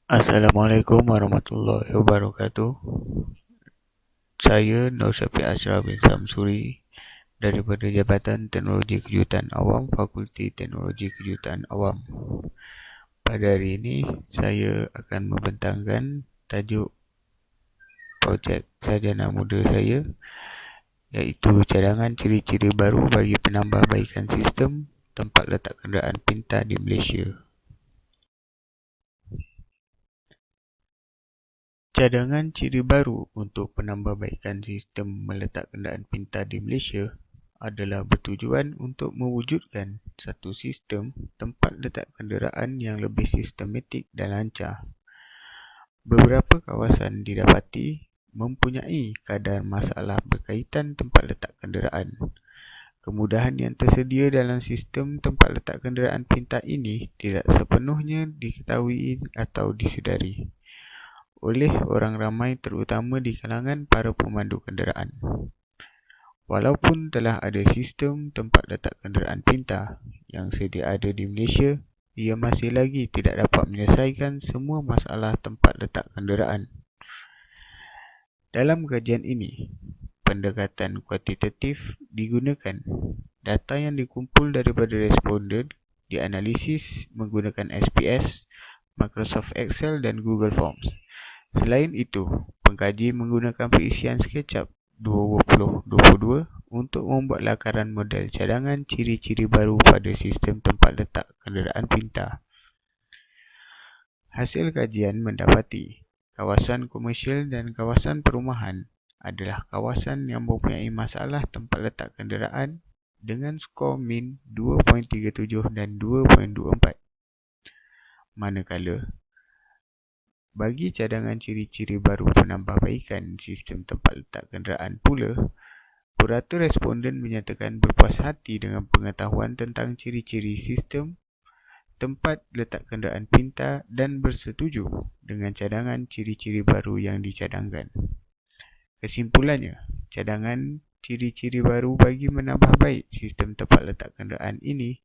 Assalamualaikum warahmatullahi wabarakatuh. Saya Nur Syafiq Ashraf bin Samsuri daripada Jabatan Teknologi Kejutan Awam, Fakulti Teknologi Kejutan Awam. Pada hari ini, saya akan membentangkan tajuk projek sarjana muda saya, iaitu cadangan ciri-ciri baru bagi penambahbaikan sistem tempat letak kenderaan pintar di Malaysia. Cadangan ciri baru untuk penambahbaikan sistem meletak kenderaan pintar di Malaysia adalah bertujuan untuk mewujudkan satu sistem tempat letak kenderaan yang lebih sistematik dan lancar. Beberapa kawasan didapati mempunyai kadar masalah berkaitan tempat letak kenderaan. Kemudahan yang tersedia dalam sistem tempat letak kenderaan pintar ini tidak sepenuhnya diketahui atau disedari oleh orang ramai, terutama di kalangan para pemandu kenderaan. Walaupun telah ada sistem tempat letak kenderaan pintar yang sedia ada di Malaysia, ia masih lagi tidak dapat menyelesaikan semua masalah tempat letak kenderaan. Dalam kajian ini, pendekatan kuantitatif digunakan. Data yang dikumpul daripada responden dianalisis menggunakan SPS, Microsoft Excel dan Google Forms. Selain itu, pengkaji menggunakan perisian SketchUp 2022 untuk membuat lakaran model cadangan ciri-ciri baru pada sistem tempat letak kenderaan pintar. Hasil kajian mendapati kawasan komersial dan kawasan perumahan adalah kawasan yang mempunyai masalah tempat letak kenderaan dengan skor min 2.37 dan 2.24. Manakala bagi cadangan ciri-ciri baru penambahbaikan sistem tempat letak kenderaan pula, purata responden menyatakan berpuas hati dengan pengetahuan tentang ciri-ciri sistem tempat letak kenderaan pintar dan bersetuju dengan cadangan ciri-ciri baru yang dicadangkan. Kesimpulannya, cadangan ciri-ciri baru bagi menambah baik sistem tempat letak kenderaan ini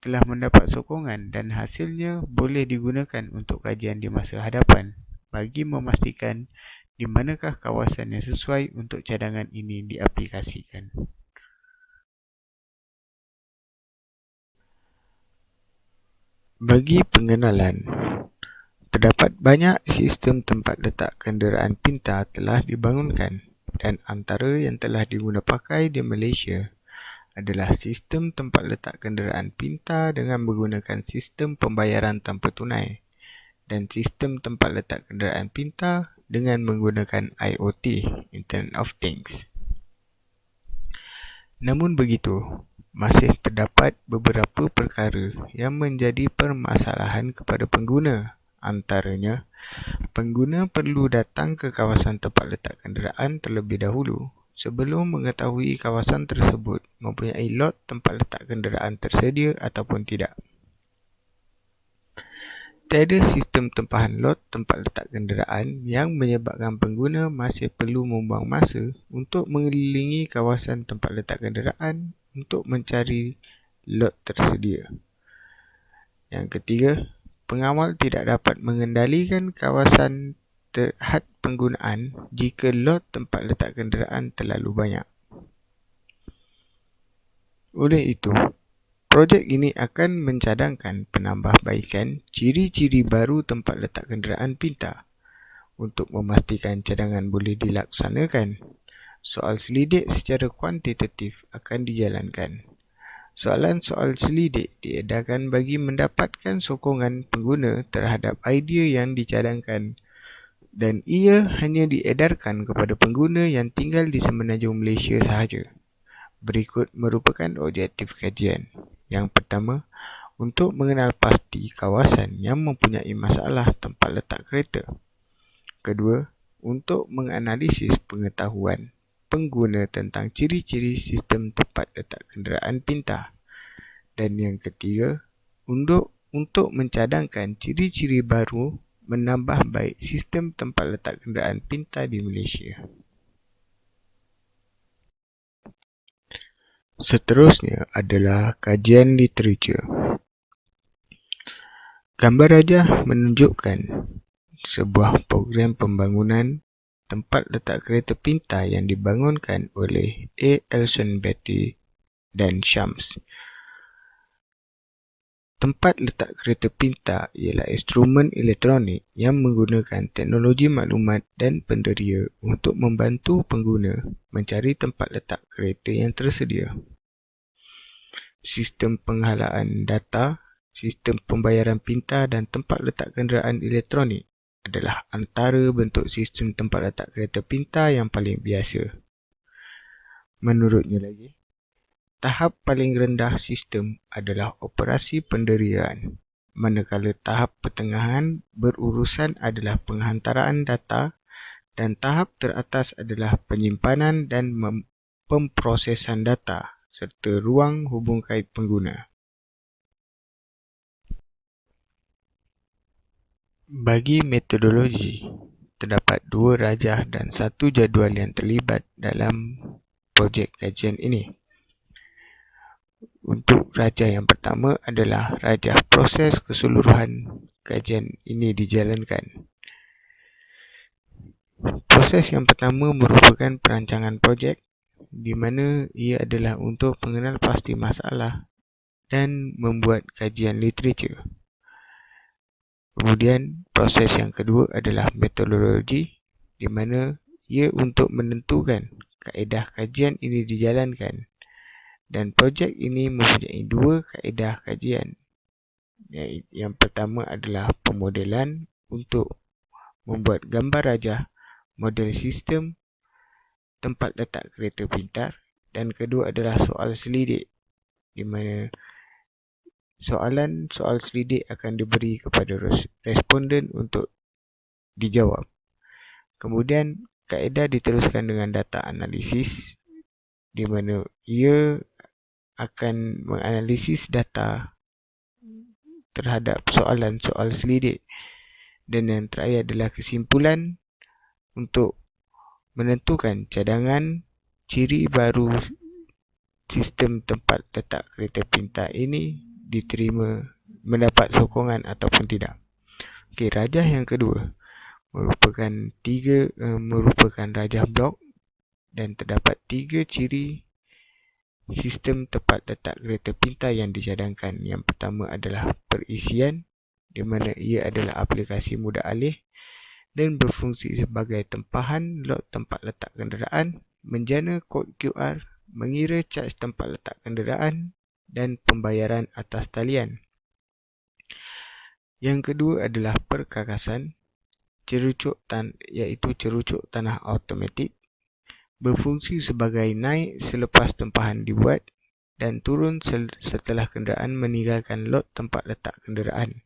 telah mendapat sokongan dan hasilnya boleh digunakan untuk kajian di masa hadapan bagi memastikan di manakah kawasan yang sesuai untuk cadangan ini diaplikasikan. Bagi pengenalan, terdapat banyak sistem tempat letak kenderaan pintar telah dibangunkan dan antara yang telah diguna pakai di Malaysia adalah sistem tempat letak kenderaan pintar dengan menggunakan sistem pembayaran tanpa tunai dan sistem tempat letak kenderaan pintar dengan menggunakan IoT, Internet of Things. Namun begitu, masih terdapat beberapa perkara yang menjadi permasalahan kepada pengguna. Antaranya, pengguna perlu datang ke kawasan tempat letak kenderaan terlebih dahulu sebelum mengetahui kawasan tersebut mempunyai lot tempat letak kenderaan tersedia ataupun tidak. Tiada sistem tempahan lot tempat letak kenderaan yang menyebabkan pengguna masih perlu membuang masa untuk mengelilingi kawasan tempat letak kenderaan untuk mencari lot tersedia. Yang ketiga, pengawal tidak dapat mengendalikan kawasan terhad penggunaan jika lot tempat letak kenderaan terlalu banyak. Oleh itu, projek ini akan mencadangkan penambahbaikan ciri-ciri baru tempat letak kenderaan pintar. Untuk memastikan cadangan boleh dilaksanakan, soal selidik secara kuantitatif akan dijalankan. Soalan-soal selidik diedarkan bagi mendapatkan sokongan pengguna terhadap idea yang dicadangkan dan ia hanya diedarkan kepada pengguna yang tinggal di semenanjung Malaysia sahaja. Berikut merupakan objektif kajian. Yang pertama, untuk mengenal pasti kawasan yang mempunyai masalah tempat letak kereta. Kedua, untuk menganalisis pengetahuan pengguna tentang ciri-ciri sistem tempat letak kenderaan pintar. Dan yang ketiga, untuk mencadangkan ciri-ciri baru menambah baik sistem tempat letak kenderaan pintar di Malaysia. Seterusnya adalah kajian literatur. Gambar rajah menunjukkan sebuah program pembangunan tempat letak kereta pintar yang dibangunkan oleh A. Alston-Betty dan Shams. Tempat letak kereta pintar ialah instrumen elektronik yang menggunakan teknologi maklumat dan penderia untuk membantu pengguna mencari tempat letak kereta yang tersedia. Sistem penghalaan data, sistem pembayaran pintar dan tempat letak kenderaan elektronik adalah antara bentuk sistem tempat letak kereta pintar yang paling biasa. Menurutnya lagi, tahap paling rendah sistem adalah operasi penderiaan, manakala tahap pertengahan berurusan adalah penghantaraan data dan tahap teratas adalah penyimpanan dan pemprosesan data serta ruang hubung kait pengguna. Bagi metodologi, terdapat 2 rajah dan 1 jadual yang terlibat dalam projek kajian ini. Untuk rajah yang pertama adalah rajah proses keseluruhan kajian ini dijalankan. Proses yang pertama merupakan perancangan projek, di mana ia adalah untuk mengenal pasti masalah dan membuat kajian literatur. Kemudian, proses yang kedua adalah metodologi, di mana ia untuk menentukan kaedah kajian ini dijalankan. Dan projek ini mempunyai 2 kaedah kajian. Yang pertama adalah pemodelan untuk membuat gambar rajah model sistem tempat letak kereta pintar, dan kedua adalah soal selidik, di mana soal selidik akan diberi kepada responden untuk dijawab. Kemudian kaedah diteruskan dengan data analisis, di mana ia akan menganalisis data terhadap soalan-soal selidik. Dan yang terakhir adalah kesimpulan untuk menentukan cadangan ciri baru sistem tempat letak kereta pintar ini diterima mendapat sokongan ataupun tidak. Okey, rajah yang kedua merupakan rajah blok dan terdapat 3 ciri sistem tempat letak kereta pintar yang dicadangkan. Yang pertama adalah perisian, di mana ia adalah aplikasi mudah alih dan berfungsi sebagai tempahan lot tempat letak kenderaan, menjana kod QR, mengira caj tempat letak kenderaan dan pembayaran atas talian. Yang kedua adalah perkakasan, iaitu cerucuk tanah automatik, berfungsi sebagai naik selepas tempahan dibuat dan turun setelah kenderaan meninggalkan lot tempat letak kenderaan.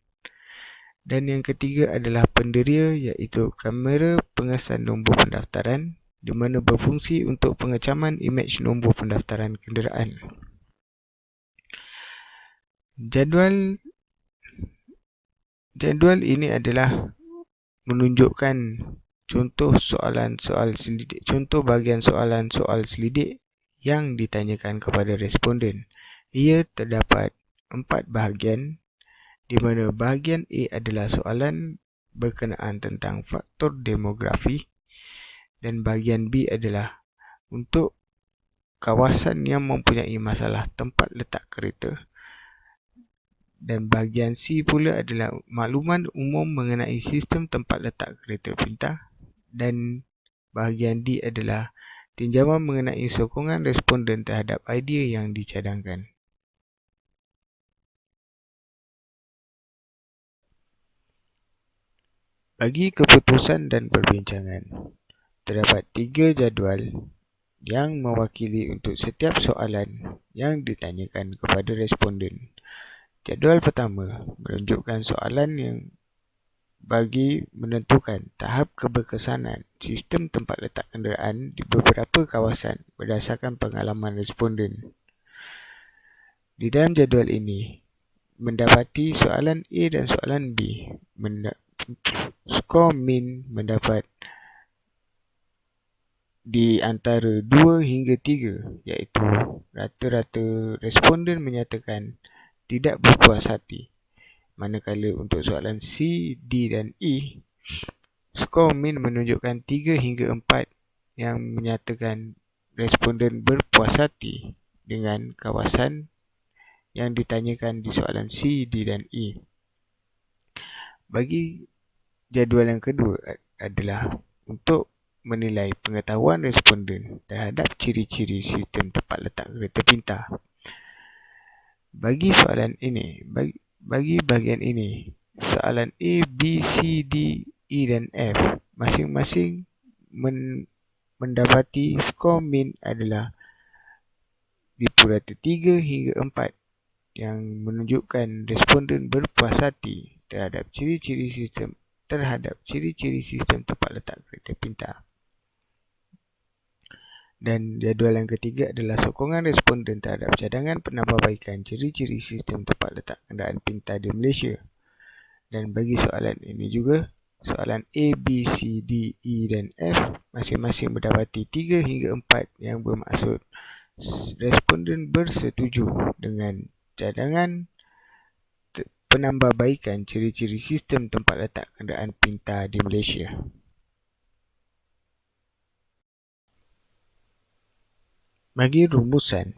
Dan yang ketiga adalah penderia, iaitu kamera pengesan nombor pendaftaran, di mana berfungsi untuk pengecaman imej nombor pendaftaran kenderaan. Jadual ini adalah menunjukkan contoh bahagian soalan-soal selidik yang ditanyakan kepada responden. Ia terdapat 4 bahagian, di mana bahagian A adalah soalan berkenaan tentang faktor demografi dan bahagian B adalah untuk kawasan yang mempunyai masalah tempat letak kereta, dan bahagian C pula adalah makluman umum mengenai sistem tempat letak kereta pintar, dan bahagian D adalah tinjauan mengenai sokongan responden terhadap idea yang dicadangkan. Bagi keputusan dan perbincangan, terdapat 3 jadual yang mewakili untuk setiap soalan yang ditanyakan kepada responden. Jadual pertama menunjukkan soalan yang bagi menentukan tahap keberkesanan sistem tempat letak kenderaan di beberapa kawasan berdasarkan pengalaman responden. Di dalam jadual ini, mendapati soalan A dan soalan B, skor min mendapat di antara 2 hingga 3, iaitu rata-rata responden menyatakan tidak berpuas hati. Manakala untuk soalan C, D dan E, Skor min menunjukkan 3 hingga 4 yang menyatakan responden berpuas hati dengan kawasan yang ditanyakan di soalan C, D dan E. Bagi jadual yang kedua adalah untuk menilai pengetahuan responden terhadap ciri-ciri sistem tempat letak kereta pintar. Bagi bagian ini, soalan A, B, C, D, E dan F masing-masing mendapati skor min adalah di purata 3 hingga 4 yang menunjukkan responden berpuas hati terhadap ciri-ciri sistem tempat letak kereta pintar. Dan jadual yang ketiga adalah sokongan responden terhadap cadangan penambahbaikan ciri-ciri sistem tempat letak kenderaan pintar di Malaysia. Dan bagi soalan ini juga, soalan A, B, C, D, E dan F masing-masing mendapati 3 hingga 4 yang bermaksud responden bersetuju dengan cadangan penambahbaikan ciri-ciri sistem tempat letak kenderaan pintar di Malaysia. Bagi rumusan,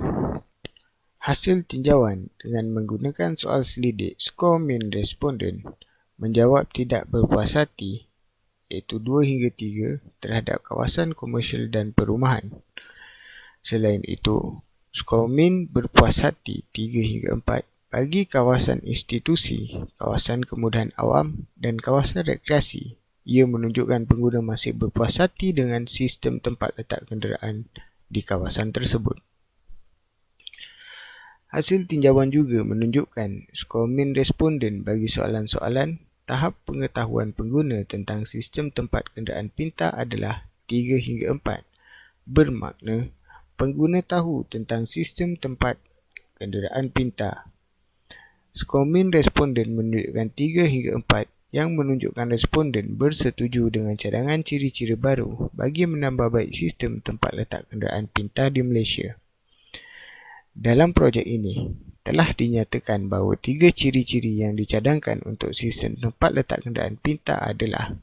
hasil tinjauan dengan menggunakan soal selidik skor min responden menjawab tidak berpuas hati iaitu 2 hingga 3 terhadap kawasan komersial dan perumahan. Selain itu, skor min berpuas hati 3 hingga 4 bagi kawasan institusi, kawasan kemudahan awam dan kawasan rekreasi. Ia menunjukkan pengguna masih berpuas hati dengan sistem tempat letak kenderaan di kawasan tersebut. Hasil tinjauan juga menunjukkan skor min responden bagi soalan-soalan tahap pengetahuan pengguna tentang sistem tempat kenderaan pintar adalah 3 hingga 4. Bermakna, pengguna tahu tentang sistem tempat kenderaan pintar. Skor min responden menunjukkan 3 hingga 4 yang menunjukkan responden bersetuju dengan cadangan ciri-ciri baru bagi menambah baik sistem tempat letak kenderaan pintar di Malaysia. Dalam projek ini, telah dinyatakan bahawa 3 ciri-ciri yang dicadangkan untuk sistem tempat letak kenderaan pintar adalah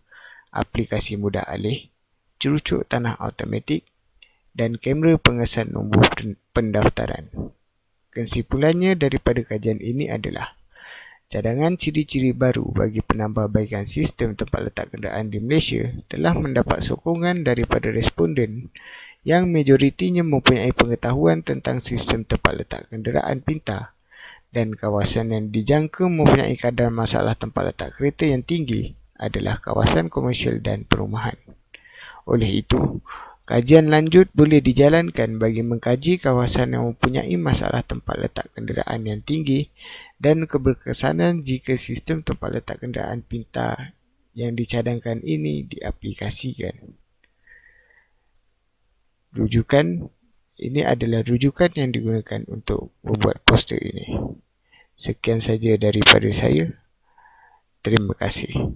aplikasi mudah alih, cerucuk tanah automatik dan kamera pengesan nombor pendaftaran. Kesimpulannya daripada kajian ini adalah cadangan ciri-ciri baru bagi penambahbaikan sistem tempat letak kenderaan di Malaysia telah mendapat sokongan daripada responden yang majoritinya mempunyai pengetahuan tentang sistem tempat letak kenderaan pintar dan kawasan yang dijangka mempunyai kadar masalah tempat letak kereta yang tinggi adalah kawasan komersial dan perumahan. Oleh itu, kajian lanjut boleh dijalankan bagi mengkaji kawasan yang mempunyai masalah tempat letak kenderaan yang tinggi dan keberkesanan jika sistem tempat letak kenderaan pintar yang dicadangkan ini diaplikasikan. Rujukan ini adalah rujukan yang digunakan untuk membuat poster ini. Sekian saja daripada saya. Terima kasih.